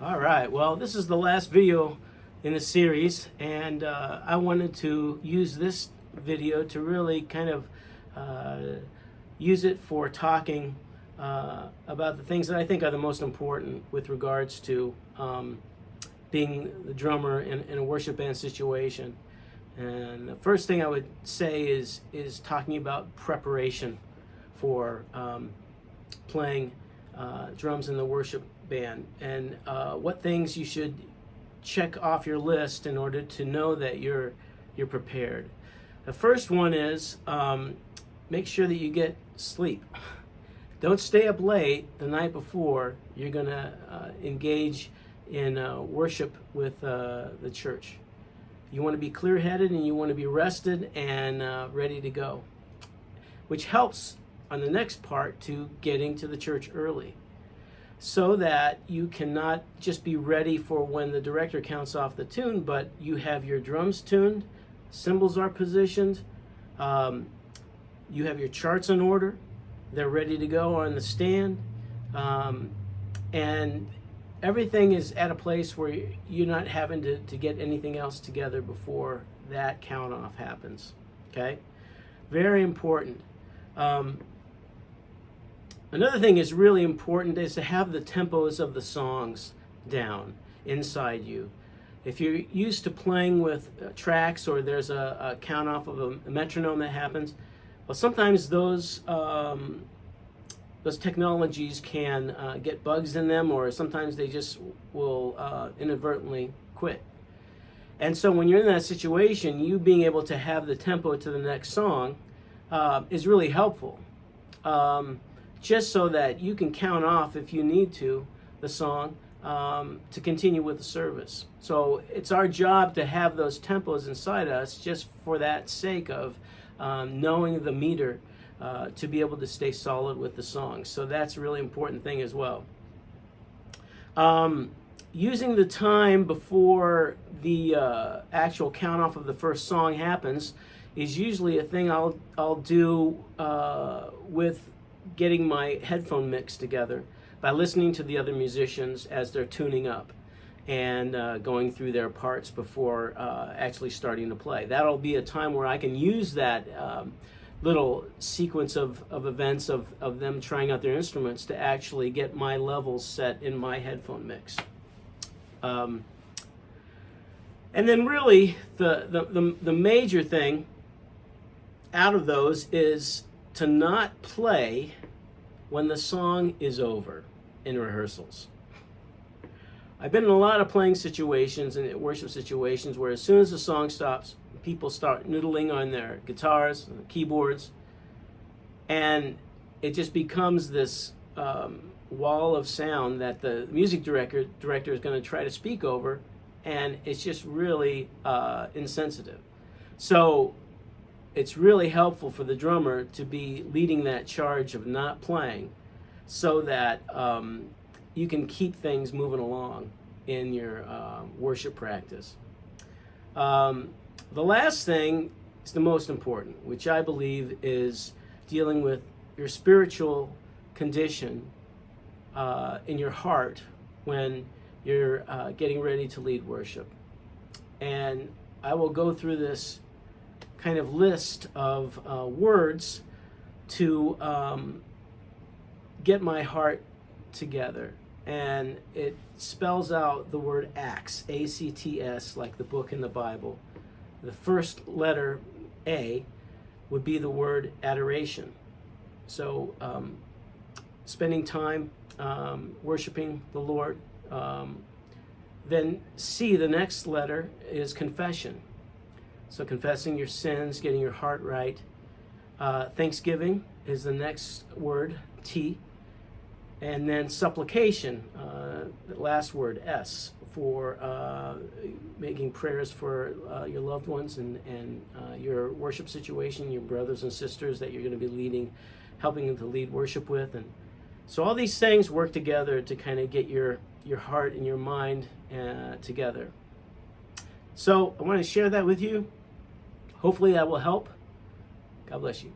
All right, well, this is the last video in the series, and I wanted to use this video to really kind of use it for talking about the things that I think are the most important with regards to being the drummer in a worship band situation. And the first thing I would say is talking about preparation for playing drums in the worship band, and what things you should check off your list in order to know that you're prepared. The first one is make sure that you get sleep. Don't stay up late the night before you're going to engage in worship with the church. You want to be clear-headed and you want to be rested and ready to go, which helps on the next part to getting to the church early, so that you cannot just be ready for when the director counts off the tune, but you have your drums tuned, cymbals are positioned, you have your charts in order, they're ready to go on the stand, and everything is at a place where you're not having to get anything else together before that count off happens. Okay? Very important. Another thing is really important is to have the tempos of the songs down inside you. If you're used to playing with tracks, or there's a count off of a metronome that happens, well, sometimes those technologies can get bugs in them, or sometimes they just will inadvertently quit. And so when you're in that situation, you being able to have the tempo to the next song is really helpful. Just so that you can count off, if you need to, the song to continue with the service. So it's our job to have those tempos inside us, just for that sake of knowing the meter to be able to stay solid with the song. So that's a really important thing as well. Using the time before the actual count off of the first song happens is usually a thing I'll do with getting my headphone mix together by listening to the other musicians as they're tuning up and going through their parts before actually starting to play. That'll be a time where I can use that little sequence of events of them trying out their instruments to actually get my levels set in my headphone mix. And then really the major thing out of those is to not play when the song is over in rehearsals. I've been in a lot of playing situations and worship situations where as soon as the song stops, people start noodling on their guitars and keyboards, and it just becomes this wall of sound that the music director is going to try to speak over, and it's just really insensitive. So it's really helpful for the drummer to be leading that charge of not playing, so that you can keep things moving along in your worship practice. The last thing is the most important, which I believe is dealing with your spiritual condition in your heart when you're getting ready to lead worship. And I will go through this kind of list of words to get my heart together. And it spells out the word acts, A-C-T-S, like the book in the Bible. The first letter, A, would be the word adoration. So spending time worshiping the Lord. Then C, the next letter, is confession. So confessing your sins, getting your heart right. Thanksgiving is the next word, T. And then supplication, the last word, S, for making prayers for your loved ones and your worship situation, your brothers and sisters that you're going to be leading, helping them to lead worship with. And so all these things work together to kind of get your heart and your mind together. So I want to share that with you. Hopefully that will help. God bless you.